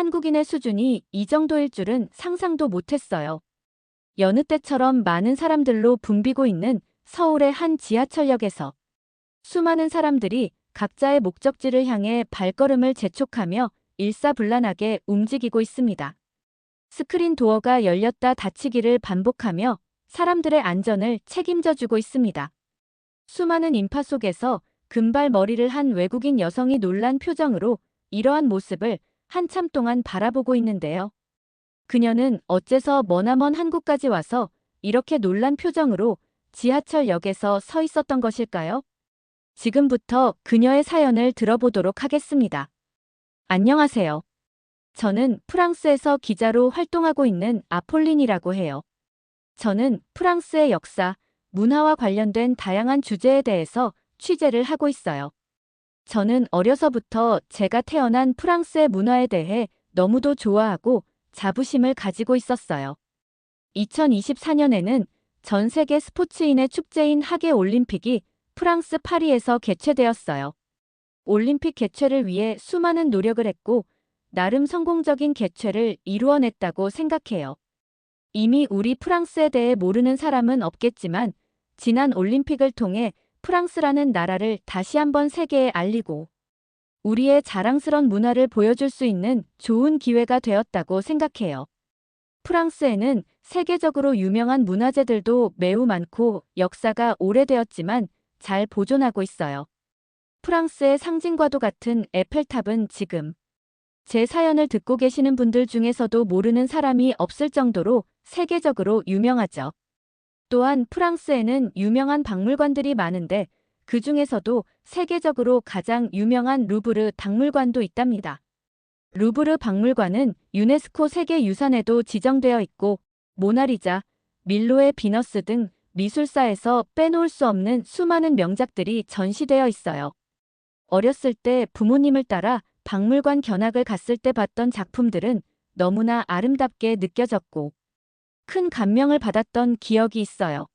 한국인의 수준이 이 정도일 줄은 상상도 못했어요. 여느 때처럼 많은 사람들로 붐비고 있는 서울의 한 지하철역에서 수많은 사람들이 각자의 목적지를 향해 발걸음을 재촉하며 일사불란하게 움직이고 있습니다. 스크린 도어가 열렸다 닫히기를 반복하며 사람들의 안전을 책임져주고 있습니다. 수많은 인파 속에서 금발 머리를 한 외국인 여성이 놀란 표정으로 이러한 모습을 한참 동안 바라보고 있는데요. 그녀는 어째서 머나먼 한국까지 와서 이렇게 놀란 표정으로 지하철역에서 서 있었던 것일까요? 지금부터 그녀의 사연을 들어보도록 하겠습니다. 안녕하세요. 저는 프랑스에서 기자로 활동하고 있는 아폴린이라고 해요. 저는 프랑스의 역사, 문화와 관련된 다양한 주제에 대해서 취재를 하고 있어요. 저는 어려서부터 제가 태어난 프랑스의 문화에 대해 너무도 좋아하고 자부심을 가지고 있었어요. 2024년에는 전 세계 스포츠인의 축제인 하계 올림픽이 프랑스 파리에서 개최되었어요. 올림픽 개최를 위해 수많은 노력을 했고 나름 성공적인 개최를 이루어냈다고 생각해요. 이미 우리 프랑스에 대해 모르는 사람은 없겠지만 지난 올림픽을 통해 프랑스라는 나라를 다시 한번 세계에 알리고 우리의 자랑스런 문화를 보여줄 수 있는 좋은 기회가 되었다고 생각해요. 프랑스에는 세계적으로 유명한 문화재들도 매우 많고 역사가 오래되었지만 잘 보존하고 있어요. 프랑스의 상징과도 같은 에펠탑은 지금 제 사연을 듣고 계시는 분들 중에서도 모르는 사람이 없을 정도로 세계적으로 유명하죠. 또한 프랑스에는 유명한 박물관들이 많은데 그 중에서도 세계적으로 가장 유명한 루브르 박물관도 있답니다. 루브르 박물관은 유네스코 세계유산에도 지정되어 있고 모나리자, 밀로의 비너스 등 미술사에서 빼놓을 수 없는 수많은 명작들이 전시되어 있어요. 어렸을 때 부모님을 따라 박물관 견학을 갔을 때 봤던 작품들은 너무나 아름답게 느껴졌고 큰 감명을 받았던 기억이 있어요.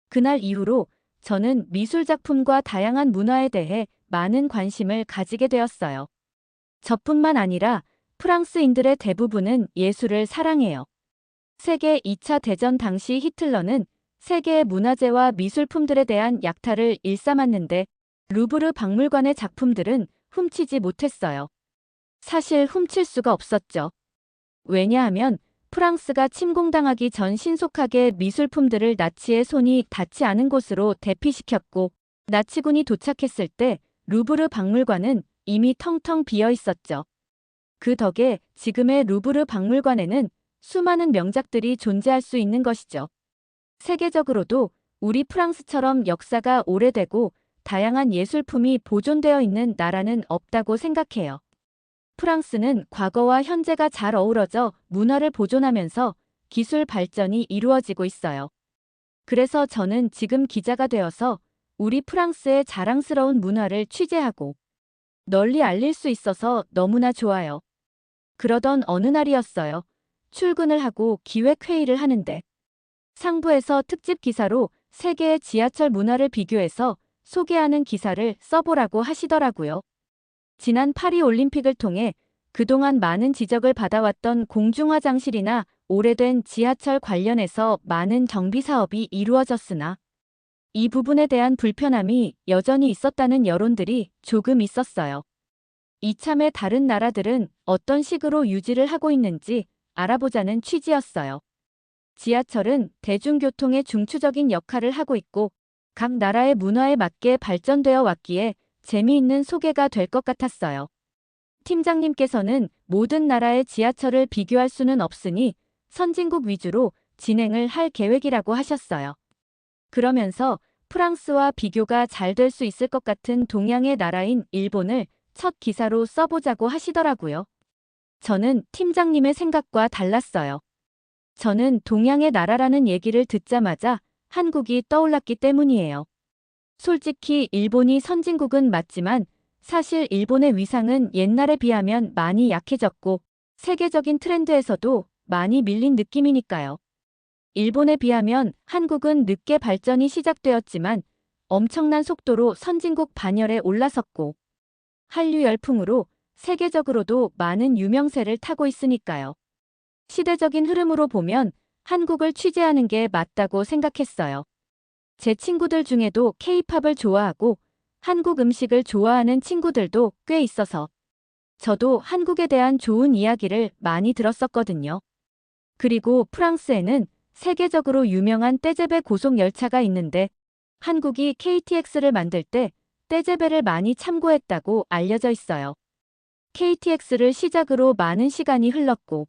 그날 이후로 저는 미술작품과 다양한 문화에 대해 많은 관심을 가지게 되었어요. 저뿐만 아니라 프랑스인들의 대부분은 예술을 사랑해요. 세계 2차 대전 당시 히틀러는 세계의 문화재와 미술품들에 대한 약탈을 일삼았는데 루브르 박물관의 작품들은 훔치지 못했어요. 사실 훔칠 수가 없었죠. 왜냐하면 프랑스가 침공당하기 전 신속하게 미술품들을 나치의 손이 닿지 않은 곳으로 대피시켰고 나치군이 도착했을 때 루브르 박물관은 이미 텅텅 비어 있었죠. 그 덕에 지금의 루브르 박물관에는 수많은 명작들이 존재할 수 있는 것이죠. 세계적으로도 우리 프랑스처럼 역사가 오래되고 다양한 예술품이 보존되어 있는 나라는 없다고 생각해요. 프랑스는 과거와 현재가 잘 어우러져 문화를 보존하면서 기술 발전이 이루어지고 있어요. 그래서 저는 지금 기자가 되어서 우리 프랑스의 자랑스러운 문화를 취재하고 널리 알릴 수 있어서 너무나 좋아요. 그러던 어느 날이었어요. 출근을 하고 기획회의를 하는데 상부에서 특집 기사로 세계의 지하철 문화를 비교해서 소개하는 기사를 써보라고 하시더라고요. 지난 파리 올림픽을 통해 그동안 많은 지적을 받아왔던 공중화장실이나 오래된 지하철 관련해서 많은 정비 사업이 이루어졌으나 이 부분에 대한 불편함이 여전히 있었다는 여론들이 조금 있었어요. 이참에 다른 나라들은 어떤 식으로 유지를 하고 있는지 알아보자는 취지였어요. 지하철은 대중교통의 중추적인 역할을 하고 있고 각 나라의 문화에 맞게 발전되어 왔기에 재미있는 소개가 될 것 같았어요. 팀장님께서는 모든 나라의 지하철을 비교할 수는 없으니 선진국 위주로 진행을 할 계획이라고 하셨어요. 그러면서 프랑스와 비교가 잘 될 수 있을 것 같은 동양의 나라인 일본을 첫 기사로 써보자고 하시더라고요. 저는 팀장님의 생각과 달랐어요. 저는 동양의 나라라는 얘기를 듣자마자 한국이 떠올랐기 때문이에요. 솔직히 일본이 선진국은 맞지만 사실 일본의 위상은 옛날에 비하면 많이 약해졌고 세계적인 트렌드에서도 많이 밀린 느낌이니까요. 일본에 비하면 한국은 늦게 발전이 시작되었지만 엄청난 속도로 선진국 반열에 올라섰고 한류 열풍으로 세계적으로도 많은 유명세를 타고 있으니까요. 시대적인 흐름으로 보면 한국을 취재하는 게 맞다고 생각했어요. 제 친구들 중에도 K-팝을 좋아하고 한국 음식을 좋아하는 친구들도 꽤 있어서 저도 한국에 대한 좋은 이야기를 많이 들었었거든요. 그리고 프랑스에는 세계적으로 유명한 떼제베 고속 열차가 있는데 한국이 KTX를 만들 때 떼제베를 많이 참고했다고 알려져 있어요. KTX를 시작으로 많은 시간이 흘렀고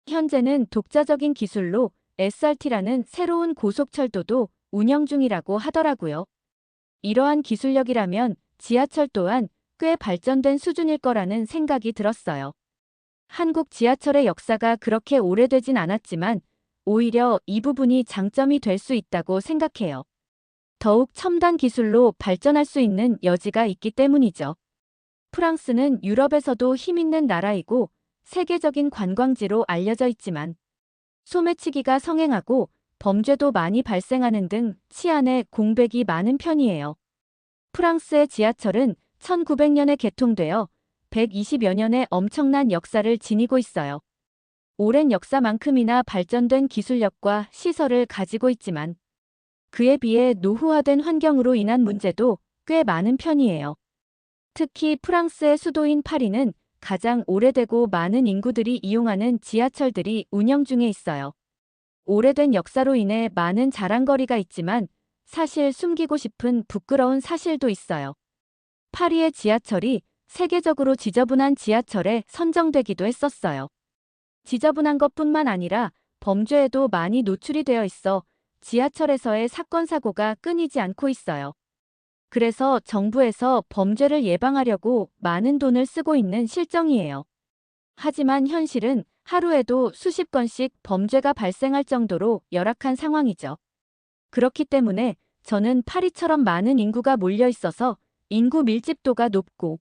현재는 독자적인 기술로 SRT라는 새로운 고속철도도 운영 중이라고 하더라고요. 이러한 기술력이라면 지하철 또한 꽤 발전된 수준일 거라는 생각이 들었어요. 한국 지하철의 역사가 그렇게 오래되진 않았지만 오히려 이 부분이 장점이 될 수 있다고 생각해요. 더욱 첨단 기술로 발전할 수 있는 여지가 있기 때문이죠. 프랑스는 유럽에서도 힘있는 나라이고 세계적인 관광지로 알려져 있지만 소매치기가 성행하고 범죄도 많이 발생하는 등 치안에 공백이 많은 편이에요. 프랑스의 지하철은 1900년에 개통되어 120여 년의 엄청난 역사를 지니고 있어요. 오랜 역사만큼이나 발전된 기술력과 시설을 가지고 있지만 그에 비해 노후화된 환경으로 인한 문제도 꽤 많은 편이에요. 특히 프랑스의 수도인 파리는 가장 오래되고 많은 인구들이 이용하는 지하철들이 운영 중에 있어요. 오래된 역사로 인해 많은 자랑거리가 있지만 사실 숨기고 싶은 부끄러운 사실도 있어요. 파리의 지하철이 세계적으로 지저분한 지하철에 선정되기도 했었어요. 지저분한 것뿐만 아니라 범죄에도 많이 노출이 되어 있어 지하철에서의 사건 사고가 끊이지 않고 있어요. 그래서 정부에서 범죄를 예방하려고 많은 돈을 쓰고 있는 실정이에요. 하지만 현실은 하루에도 수십 건씩 범죄가 발생할 정도로 열악한 상황이죠. 그렇기 때문에 저는 파리처럼 많은 인구가 몰려 있어서 인구 밀집도가 높고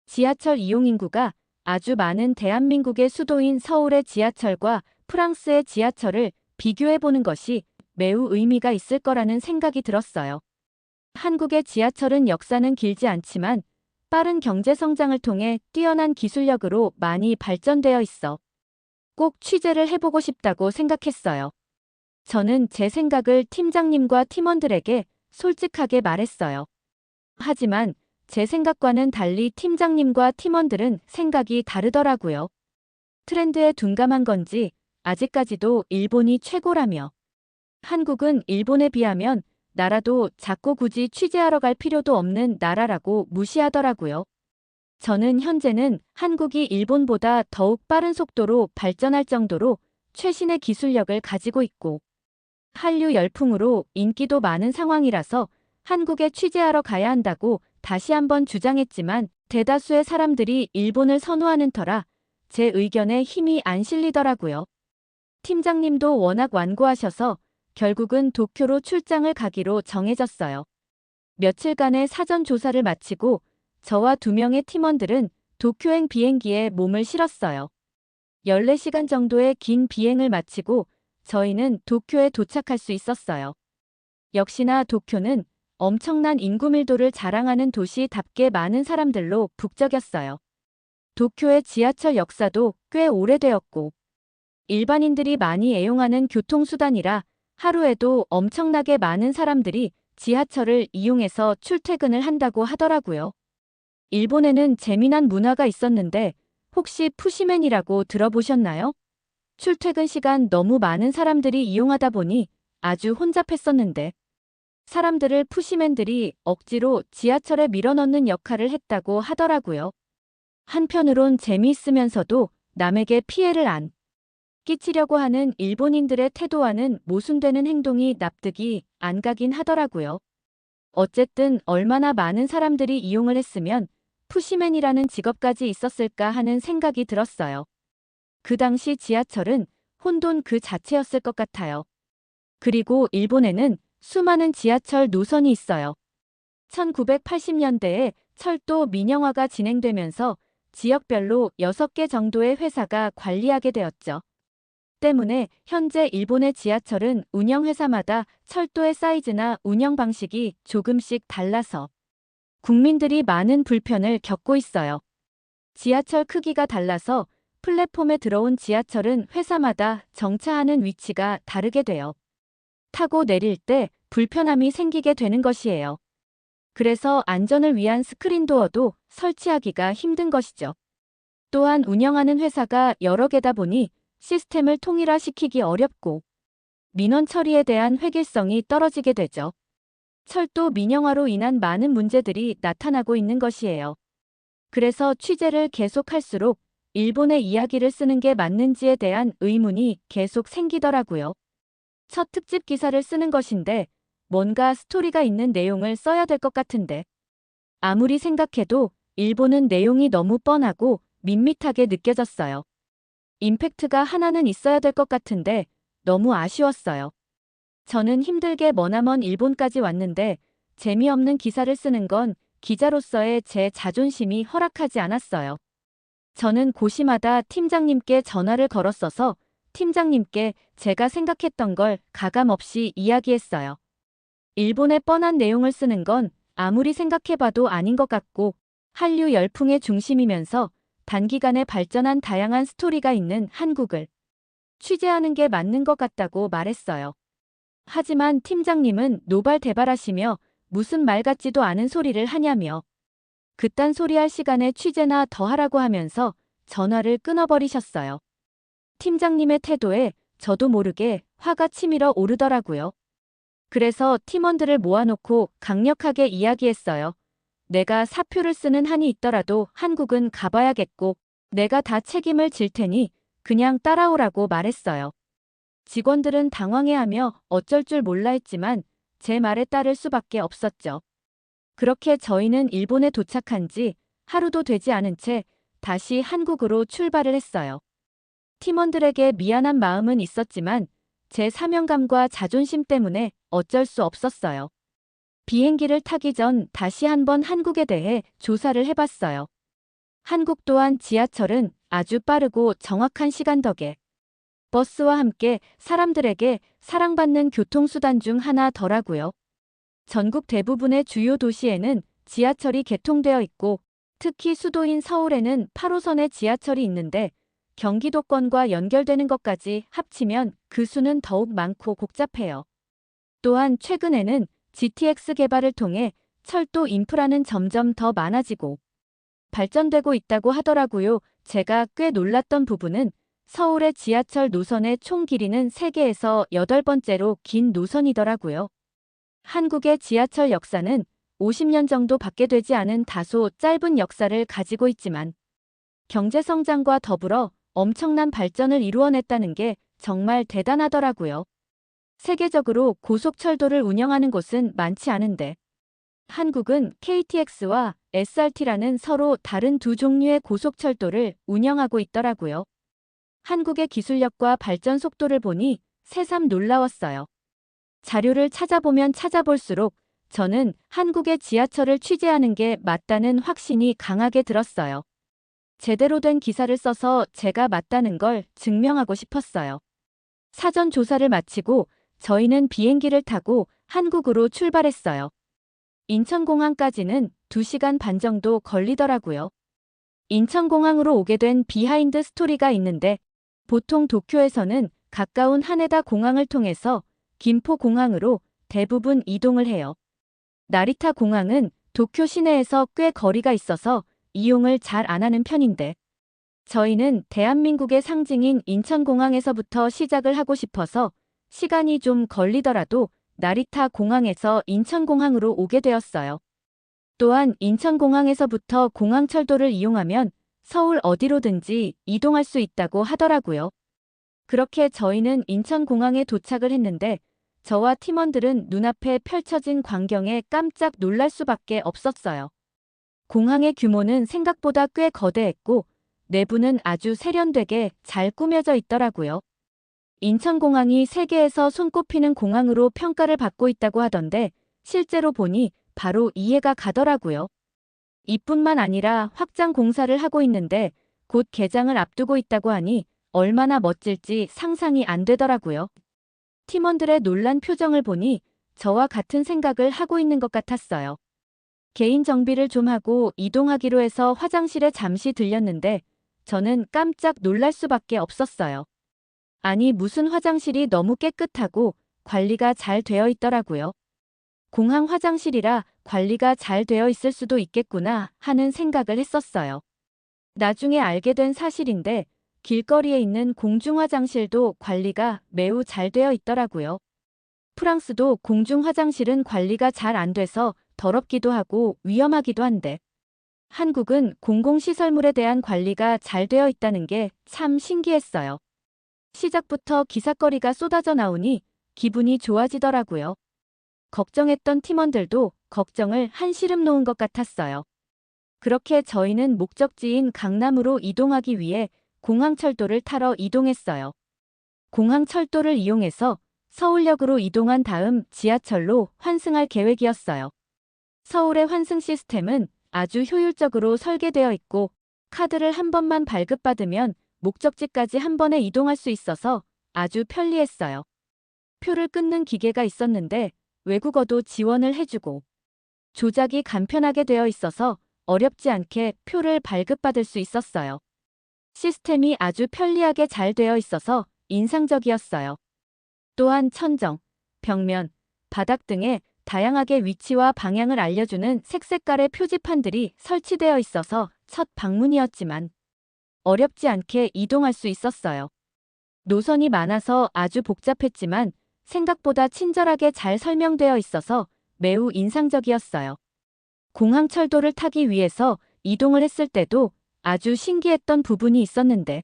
지하철 이용 인구가 아주 많은 대한민국의 수도인 서울의 지하철과 프랑스의 지하철을 비교해 보는 것이 매우 의미가 있을 거라는 생각이 들었어요. 한국의 지하철은 역사는 길지 않지만 빠른 경제 성장을 통해 뛰어난 기술력으로 많이 발전되어 있어 꼭 취재를 해보고 싶다고 생각했어요. 저는 제 생각을 팀장님과 팀원들에게 솔직하게 말했어요. 하지만 제 생각과는 달리 팀장님과 팀원들은 생각이 다르더라고요. 트렌드에 둔감한 건지 아직까지도 일본이 최고라며 한국은 일본에 비하면 나라도 작고 굳이 취재하러 갈 필요도 없는 나라라고 무시하더라고요. 저는 현재는 한국이 일본보다 더욱 빠른 속도로 발전할 정도로 최신의 기술력을 가지고 있고 한류 열풍으로 인기도 많은 상황이라서 한국에 취재하러 가야 한다고 다시 한번 주장했지만 대다수의 사람들이 일본을 선호하는 터라 제 의견에 힘이 안 실리더라고요. 팀장님도 워낙 완고하셔서 결국은 도쿄로 출장을 가기로 정해졌어요. 며칠간의 사전 조사를 마치고 저와 2명의 팀원들은 도쿄행 비행기에 몸을 실었어요. 14시간 정도의 긴 비행을 마치고 저희는 도쿄에 도착할 수 있었어요. 역시나 도쿄는 엄청난 인구 밀도를 자랑하는 도시답게 많은 사람들로 북적였어요. 도쿄의 지하철 역사도 꽤 오래되었고 일반인들이 많이 애용하는 교통수단이라 하루에도 엄청나게 많은 사람들이 지하철을 이용해서 출퇴근을 한다고 하더라고요. 일본에는 재미난 문화가 있었는데 혹시 푸시맨이라고 들어보셨나요? 출퇴근 시간 너무 많은 사람들이 이용하다 보니 아주 혼잡했었는데 사람들을 푸시맨들이 억지로 지하철에 밀어넣는 역할을 했다고 하더라고요. 한편으론 재미있으면서도 남에게 피해를 안 끼치려고 하는 일본인들의 태도와는 모순되는 행동이 납득이 안 가긴 하더라고요. 어쨌든 얼마나 많은 사람들이 이용을 했으면 푸시맨이라는 직업까지 있었을까 하는 생각이 들었어요. 그 당시 지하철은 혼돈 그 자체였을 것 같아요. 그리고 일본에는 수많은 지하철 노선이 있어요. 1980년대에 철도 민영화가 진행되면서 지역별로 6개 정도의 회사가 관리하게 되었죠. 때문에 현재 일본의 지하철은 운영회사마다 철도의 사이즈나 운영 방식이 조금씩 달라서 국민들이 많은 불편을 겪고 있어요. 지하철 크기가 달라서 플랫폼에 들어온 지하철은 회사마다 정차하는 위치가 다르게 돼요. 타고 내릴 때 불편함이 생기게 되는 것이에요. 그래서 안전을 위한 스크린 도어도 설치하기가 힘든 것이죠. 또한 운영하는 회사가 여러 개다 보니 시스템을 통일화시키기 어렵고 민원 처리에 대한 획일성이 떨어지게 되죠. 철도 민영화로 인한 많은 문제들이 나타나고 있는 것이에요. 그래서 취재를 계속할수록 일본의 이야기를 쓰는 게 맞는지에 대한 의문이 계속 생기더라고요. 첫 특집 기사를 쓰는 것인데 뭔가 스토리가 있는 내용을 써야 될 것 같은데 아무리 생각해도 일본은 내용이 너무 뻔하고 밋밋하게 느껴졌어요. 임팩트가 하나는 있어야 될 것 같은데 너무 아쉬웠어요. 저는 힘들게 머나먼 일본까지 왔는데 재미없는 기사를 쓰는 건 기자로서의 제 자존심이 허락하지 않았어요. 저는 고시마다 팀장님께 전화를 걸었어서 팀장님께 제가 생각했던 걸 가감없이 이야기했어요. 일본의 뻔한 내용을 쓰는 건 아무리 생각해봐도 아닌 것 같고 한류 열풍의 중심이면서 단기간에 발전한 다양한 스토리가 있는 한국을 취재하는 게 맞는 것 같다고 말했어요. 하지만 팀장님은 노발대발하시며 무슨 말 같지도 않은 소리를 하냐며 그딴 소리 할 시간에 취재나 더 하라고 하면서 전화를 끊어버리셨어요. 팀장님의 태도에 저도 모르게 화가 치밀어 오르더라고요. 그래서 팀원들을 모아놓고 강력하게 이야기했어요. 내가 사표를 쓰는 한이 있더라도 한국은 가봐야겠고 내가 다 책임을 질 테니 그냥 따라오라고 말했어요. 직원들은 당황해하며 어쩔 줄 몰라 했지만 제 말에 따를 수밖에 없었죠. 그렇게 저희는 일본에 도착한 지 하루도 되지 않은 채 다시 한국으로 출발을 했어요. 팀원들에게 미안한 마음은 있었지만 제 사명감과 자존심 때문에 어쩔 수 없었어요. 비행기를 타기 전 다시 한번 한국에 대해 조사를 해봤어요. 한국 또한 지하철은 아주 빠르고 정확한 시간 덕에 버스와 함께 사람들에게 사랑받는 교통수단 중 하나더라고요. 전국 대부분의 주요 도시에는 지하철이 개통되어 있고 특히 수도인 서울에는 8호선의 지하철이 있는데 경기도권과 연결되는 것까지 합치면 그 수는 더욱 많고 복잡해요. 또한 최근에는 GTX 개발을 통해 철도 인프라는 점점 더 많아지고 발전되고 있다고 하더라고요. 제가 꽤 놀랐던 부분은 서울의 지하철 노선의 총 길이는 세계에서 8번째로 긴 노선이더라고요. 한국의 지하철 역사는 50년 정도 밖에 되지 않은 다소 짧은 역사를 가지고 있지만 경제성장과 더불어 엄청난 발전을 이루어냈다는 게 정말 대단하더라고요. 세계적으로 고속철도를 운영하는 곳은 많지 않은데 한국은 KTX와 SRT라는 서로 다른 두 종류의 고속철도를 운영하고 있더라고요. 한국의 기술력과 발전 속도를 보니 새삼 놀라웠어요. 자료를 찾아보면 찾아볼수록 저는 한국의 지하철을 취재하는 게 맞다는 확신이 강하게 들었어요. 제대로 된 기사를 써서 제가 맞다는 걸 증명하고 싶었어요. 사전 조사를 마치고 저희는 비행기를 타고 한국으로 출발했어요. 인천공항까지는 2시간 반 정도 걸리더라고요. 인천공항으로 오게 된 비하인드 스토리가 있는데 보통 도쿄에서는 가까운 하네다 공항을 통해서 김포공항으로 대부분 이동을 해요. 나리타 공항은 도쿄 시내에서 꽤 거리가 있어서 이용을 잘 안 하는 편인데 저희는 대한민국의 상징인 인천공항에서부터 시작을 하고 싶어서 시간이 좀 걸리더라도 나리타 공항에서 인천공항으로 오게 되었어요. 또한 인천공항에서부터 공항철도를 이용하면 서울 어디로든지 이동할 수 있다고 하더라고요. 그렇게 저희는 인천공항에 도착을 했는데 저와 팀원들은 눈앞에 펼쳐진 광경에 깜짝 놀랄 수밖에 없었어요. 공항의 규모는 생각보다 꽤 거대했고 내부는 아주 세련되게 잘 꾸며져 있더라고요. 인천공항이 세계에서 손꼽히는 공항으로 평가를 받고 있다고 하던데 실제로 보니 바로 이해가 가더라고요. 이뿐만 아니라 확장 공사를 하고 있는데 곧 개장을 앞두고 있다고 하니 얼마나 멋질지 상상이 안 되더라고요. 팀원들의 놀란 표정을 보니 저와 같은 생각을 하고 있는 것 같았어요. 개인 정비를 좀 하고 이동하기로 해서 화장실에 잠시 들렸는데 저는 깜짝 놀랄 수밖에 없었어요. 아니, 무슨 화장실이 너무 깨끗하고 관리가 잘 되어 있더라고요. 공항 화장실이라 관리가 잘 되어 있을 수도 있겠구나 하는 생각을 했었어요. 나중에 알게 된 사실인데 길거리에 있는 공중 화장실도 관리가 매우 잘 되어 있더라고요. 프랑스도 공중 화장실은 관리가 잘 안 돼서 더럽기도 하고 위험하기도 한데 한국은 공공시설물에 대한 관리가 잘 되어 있다는 게 참 신기했어요. 시작부터 기삿거리가 쏟아져 나오니 기분이 좋아지더라고요. 걱정했던 팀원들도 걱정을 한시름 놓은 것 같았어요. 그렇게 저희는 목적지인 강남으로 이동하기 위해 공항철도를 타러 이동했어요. 공항철도를 이용해서 서울역으로 이동한 다음 지하철로 환승할 계획이었어요. 서울의 환승 시스템은 아주 효율적으로 설계되어 있고 카드를 한 번만 발급받으면 목적지까지 한 번에 이동할 수 있어서 아주 편리했어요. 표를 끊는 기계가 있었는데 외국어도 지원을 해주고 조작이 간편하게 되어 있어서 어렵지 않게 표를 발급받을 수 있었어요. 시스템이 아주 편리하게 잘 되어 있어서 인상적이었어요. 또한 천정, 벽면, 바닥 등의 다양하게 위치와 방향을 알려주는 색색깔의 표지판들이 설치되어 있어서 첫 방문이었지만 어렵지 않게 이동할 수 있었어요. 노선이 많아서 아주 복잡했지만 생각보다 친절하게 잘 설명되어 있어서 매우 인상적이었어요. 공항철도를 타기 위해서 이동을 했을 때도 아주 신기했던 부분이 있었는데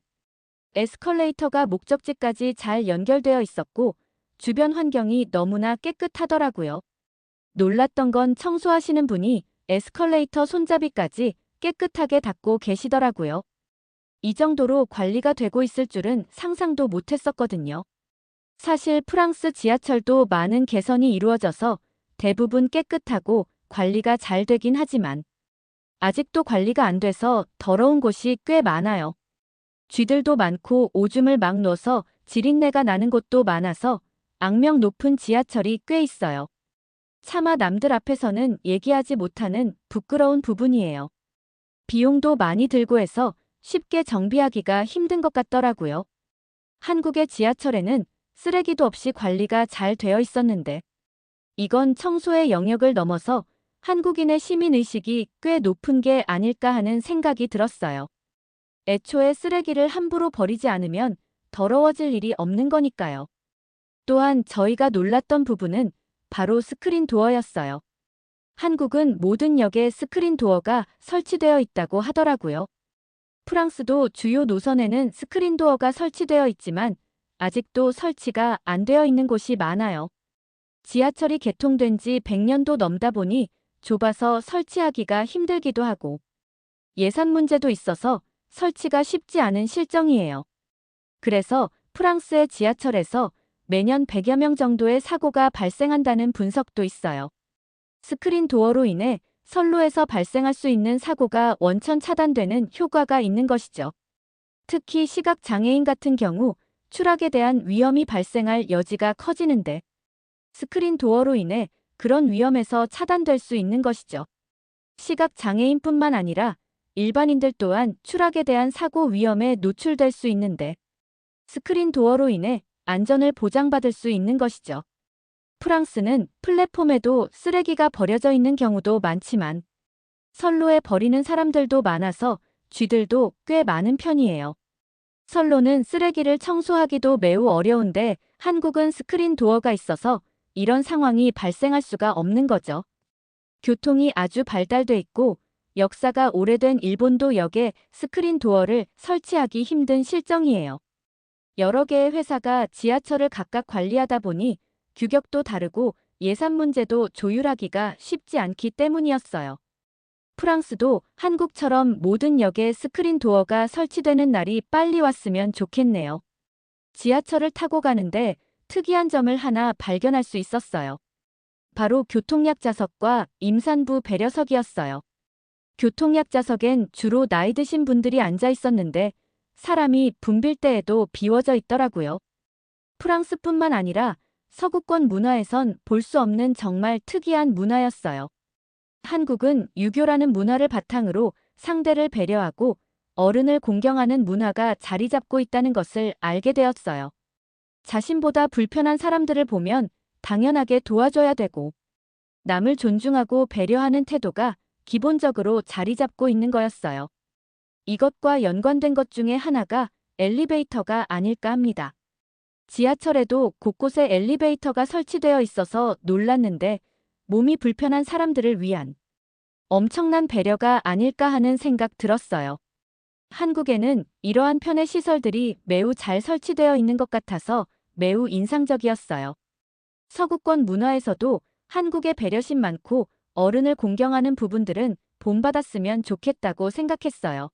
에스컬레이터가 목적지까지 잘 연결되어 있었고 주변 환경이 너무나 깨끗하더라고요. 놀랐던 건 청소하시는 분이 에스컬레이터 손잡이까지 깨끗하게 닦고 계시더라고요. 이 정도로 관리가 되고 있을 줄은 상상도 못했었거든요. 사실 프랑스 지하철도 많은 개선이 이루어져서 대부분 깨끗하고 관리가 잘 되긴 하지만 아직도 관리가 안 돼서 더러운 곳이 꽤 많아요. 쥐들도 많고 오줌을 막 넣어서 지린내가 나는 곳도 많아서 악명 높은 지하철이 꽤 있어요. 차마 남들 앞에서는 얘기하지 못하는 부끄러운 부분이에요. 비용도 많이 들고 해서 쉽게 정비하기가 힘든 것 같더라고요. 한국의 지하철에는 쓰레기도 없이 관리가 잘 되어 있었는데 이건 청소의 영역을 넘어서 한국인의 시민의식이 꽤 높은 게 아닐까 하는 생각이 들었어요. 애초에 쓰레기를 함부로 버리지 않으면 더러워질 일이 없는 거니까요. 또한 저희가 놀랐던 부분은 바로 스크린 도어였어요. 한국은 모든 역에 스크린 도어가 설치되어 있다고 하더라고요. 프랑스도 주요 노선에는 스크린 도어가 설치되어 있지만 아직도 설치가 안 되어 있는 곳이 많아요. 지하철이 개통된 지 100년도 넘다 보니 좁아서 설치하기가 힘들기도 하고 예산 문제도 있어서 설치가 쉽지 않은 실정이에요. 그래서 프랑스의 지하철에서 매년 100여 명 정도의 사고가 발생한다는 분석도 있어요. 스크린 도어로 인해 선로에서 발생할 수 있는 사고가 원천 차단되는 효과가 있는 것이죠. 특히 시각장애인 같은 경우 추락에 대한 위험이 발생할 여지가 커지는데 스크린 도어로 인해 그런 위험에서 차단될 수 있는 것이죠. 시각장애인뿐만 아니라 일반인들 또한 추락에 대한 사고 위험에 노출될 수 있는데 스크린 도어로 인해 안전을 보장받을 수 있는 것이죠. 프랑스는 플랫폼에도 쓰레기가 버려져 있는 경우도 많지만 선로에 버리는 사람들도 많아서 쥐들도 꽤 많은 편이에요. 선로는 쓰레기를 청소하기도 매우 어려운데 한국은 스크린 도어가 있어서 이런 상황이 발생할 수가 없는 거죠. 교통이 아주 발달돼 있고 역사가 오래된 일본도 역에 스크린 도어를 설치하기 힘든 실정이에요. 여러 개의 회사가 지하철을 각각 관리하다 보니 규격도 다르고 예산 문제도 조율하기가 쉽지 않기 때문이었어요. 프랑스도 한국처럼 모든 역에 스크린 도어가 설치되는 날이 빨리 왔으면 좋겠네요. 지하철을 타고 가는데 특이한 점을 하나 발견할 수 있었어요. 바로 교통약 좌석과 임산부 배려석이었어요. 교통약 좌석엔 주로 나이 드신 분들이 앉아 있었는데 사람이 붐빌 때에도 비워져 있더라고요. 프랑스뿐만 아니라 서구권 문화에선 볼 수 없는 정말 특이한 문화였어요. 한국은 유교라는 문화를 바탕으로 상대를 배려하고 어른을 공경하는 문화가 자리 잡고 있다는 것을 알게 되었어요. 자신보다 불편한 사람들을 보면 당연하게 도와줘야 되고 남을 존중하고 배려하는 태도가 기본적으로 자리 잡고 있는 거였어요. 이것과 연관된 것 중에 하나가 엘리베이터가 아닐까 합니다. 지하철에도 곳곳에 엘리베이터가 설치되어 있어서 놀랐는데 몸이 불편한 사람들을 위한 엄청난 배려가 아닐까 하는 생각 들었어요. 한국에는 이러한 편의 시설들이 매우 잘 설치되어 있는 것 같아서 매우 인상적이었어요. 서구권 문화에서도 한국의 배려심 많고 어른을 공경하는 부분들은 본받았으면 좋겠다고 생각했어요.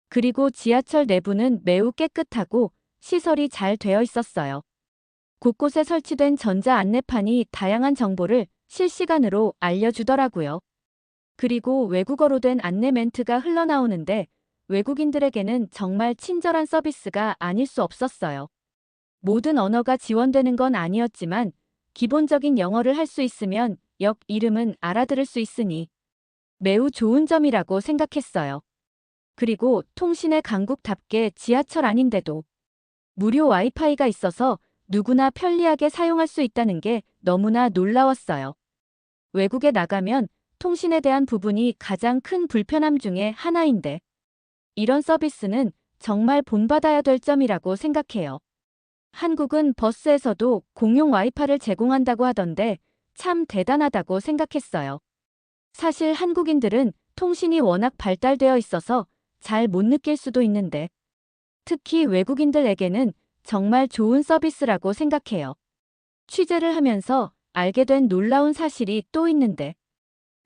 그리고 지하철 내부는 매우 깨끗하고 시설이 잘 되어 있었어요. 곳곳에 설치된 전자 안내판이 다양한 정보를 실시간으로 알려주더라고요. 그리고 외국어로 된 안내 멘트가 흘러나오는데 외국인들에게는 정말 친절한 서비스가 아닐 수 없었어요. 모든 언어가 지원되는 건 아니었지만 기본적인 영어를 할 수 있으면 역 이름은 알아들을 수 있으니 매우 좋은 점이라고 생각했어요. 그리고 통신의 강국답게 지하철 아닌데도 무료 와이파이가 있어서 누구나 편리하게 사용할 수 있다는 게 너무나 놀라웠어요. 외국에 나가면 통신에 대한 부분이 가장 큰 불편함 중에 하나인데 이런 서비스는 정말 본받아야 될 점이라고 생각해요. 한국은 버스에서도 공용 와이파이를 제공한다고 하던데 참 대단하다고 생각했어요. 사실 한국인들은 통신이 워낙 발달되어 있어서 잘 못 느낄 수도 있는데 특히 외국인들에게는 정말 좋은 서비스라고 생각해요. 취재를 하면서 알게 된 놀라운 사실이 또 있는데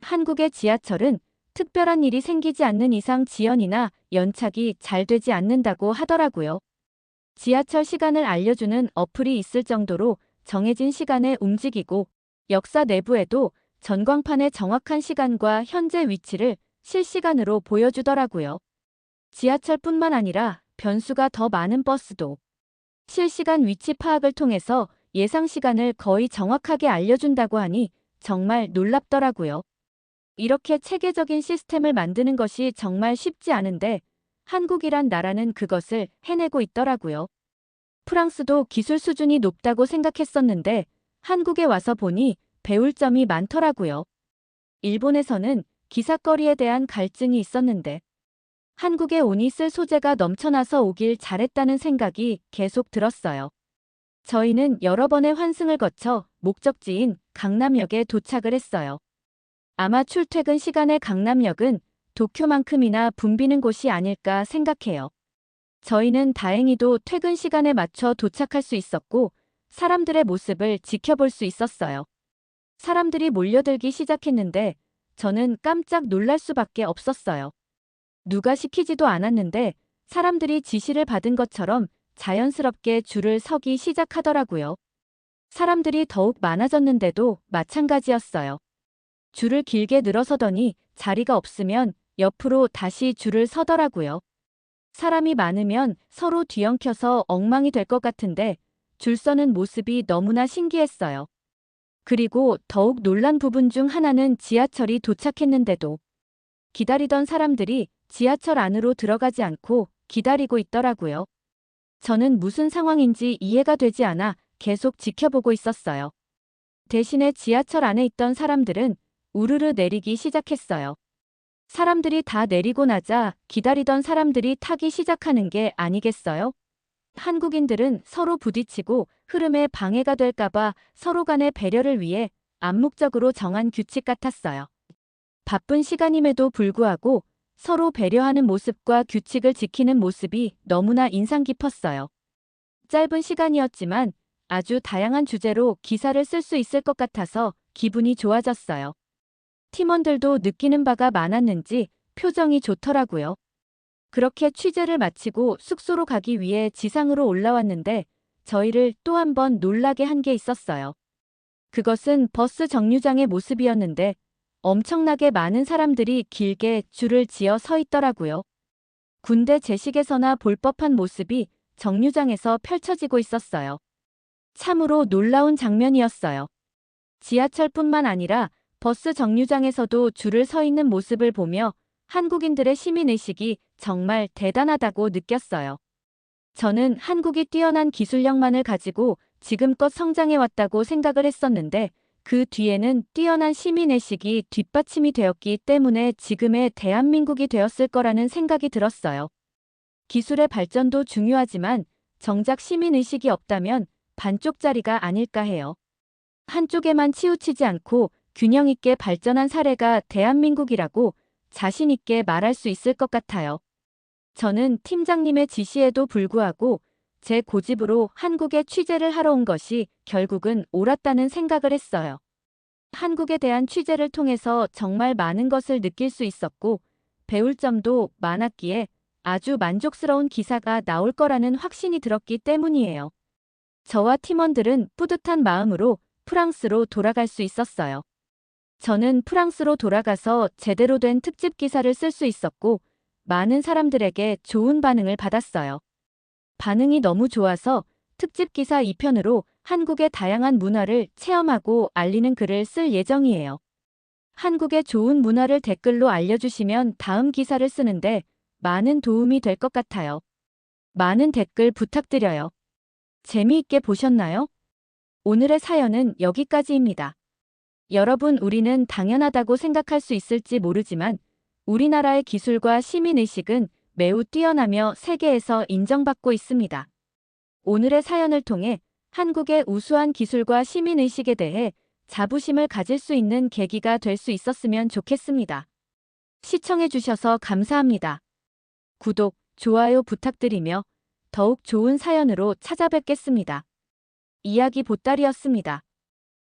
한국의 지하철은 특별한 일이 생기지 않는 이상 지연이나 연착이 잘 되지 않는다고 하더라고요. 지하철 시간을 알려주는 어플이 있을 정도로 정해진 시간에 움직이고 역사 내부에도 전광판의 정확한 시간과 현재 위치를 실시간으로 보여주더라고요. 지하철뿐만 아니라 변수가 더 많은 버스도 실시간 위치 파악을 통해서 예상 시간을 거의 정확하게 알려준다고 하니 정말 놀랍더라고요. 이렇게 체계적인 시스템을 만드는 것이 정말 쉽지 않은데 한국이란 나라는 그것을 해내고 있더라고요. 프랑스도 기술 수준이 높다고 생각했었는데 한국에 와서 보니 배울 점이 많더라고요. 일본에서는 기사거리에 대한 갈증이 있었는데 한국에 오니 쓸 소재가 넘쳐나서 오길 잘했다는 생각이 계속 들었어요. 저희는 여러 번의 환승을 거쳐 목적지인 강남역에 도착을 했어요. 아마 출퇴근 시간의 강남역은 도쿄만큼이나 붐비는 곳이 아닐까 생각해요. 저희는 다행히도 퇴근 시간에 맞춰 도착할 수 있었고 사람들의 모습을 지켜볼 수 있었어요. 사람들이 몰려들기 시작했는데 저는 깜짝 놀랄 수밖에 없었어요. 누가 시키지도 않았는데 사람들이 지시를 받은 것처럼 자연스럽게 줄을 서기 시작하더라고요. 사람들이 더욱 많아졌는데도 마찬가지였어요. 줄을 길게 늘어서더니 자리가 없으면 옆으로 다시 줄을 서더라고요. 사람이 많으면 서로 뒤엉켜서 엉망이 될 것 같은데 줄 서는 모습이 너무나 신기했어요. 그리고 더욱 놀란 부분 중 하나는 지하철이 도착했는데도 기다리던 사람들이 지하철 안으로 들어가지 않고 기다리고 있더라고요. 저는 무슨 상황인지 이해가 되지 않아 계속 지켜보고 있었어요. 대신에 지하철 안에 있던 사람들은 우르르 내리기 시작했어요. 사람들이 다 내리고 나자 기다리던 사람들이 타기 시작하는 게 아니겠어요? 한국인들은 서로 부딪히고 흐름에 방해가 될까봐 서로 간의 배려를 위해 암묵적으로 정한 규칙 같았어요. 바쁜 시간임에도 불구하고 서로 배려하는 모습과 규칙을 지키는 모습이 너무나 인상 깊었어요. 짧은 시간이었지만 아주 다양한 주제로 기사를 쓸 수 있을 것 같아서 기분이 좋아졌어요. 팀원들도 느끼는 바가 많았는지 표정이 좋더라고요. 그렇게 취재를 마치고 숙소로 가기 위해 지상으로 올라왔는데 저희를 또 한 번 놀라게 한 게 있었어요. 그것은 버스 정류장의 모습이었는데 엄청나게 많은 사람들이 길게 줄을 지어 서 있더라고요. 군대 제식에서나 볼 법한 모습이 정류장에서 펼쳐지고 있었어요. 참으로 놀라운 장면이었어요. 지하철뿐만 아니라 버스 정류장에서도 줄을 서 있는 모습을 보며 한국인들의 시민의식이 정말 대단하다고 느꼈어요. 저는 한국이 뛰어난 기술력만을 가지고 지금껏 성장해왔다고 생각을 했었는데 그 뒤에는 뛰어난 시민의식이 뒷받침이 되었기 때문에 지금의 대한민국이 되었을 거라는 생각이 들었어요. 기술의 발전도 중요하지만 정작 시민의식이 없다면 반쪽짜리가 아닐까 해요. 한쪽에만 치우치지 않고 균형 있게 발전한 사례가 대한민국이라고 자신 있게 말할 수 있을 것 같아요. 저는 팀장님의 지시에도 불구하고 제 고집으로 한국에 취재를 하러 온 것이 결국은 옳았다는 생각을 했어요. 한국에 대한 취재를 통해서 정말 많은 것을 느낄 수 있었고 배울 점도 많았기에 아주 만족스러운 기사가 나올 거라는 확신이 들었기 때문이에요. 저와 팀원들은 뿌듯한 마음으로 프랑스로 돌아갈 수 있었어요. 저는 프랑스로 돌아가서 제대로 된 특집 기사를 쓸 수 있었고 많은 사람들에게 좋은 반응을 받았어요. 반응이 너무 좋아서 특집 기사 2편으로 한국의 다양한 문화를 체험하고 알리는 글을 쓸 예정이에요. 한국의 좋은 문화를 댓글로 알려주시면 다음 기사를 쓰는데 많은 도움이 될 것 같아요. 많은 댓글 부탁드려요. 재미있게 보셨나요? 오늘의 사연은 여기까지입니다. 여러분, 우리는 당연하다고 생각할 수 있을지 모르지만 우리나라의 기술과 시민의식은 매우 뛰어나며 세계에서 인정받고 있습니다. 오늘의 사연을 통해 한국의 우수한 기술과 시민의식에 대해 자부심을 가질 수 있는 계기가 될 수 있었으면 좋겠습니다. 시청해주셔서 감사합니다. 구독, 좋아요 부탁드리며 더욱 좋은 사연으로 찾아뵙겠습니다. 이야기 보따리였습니다.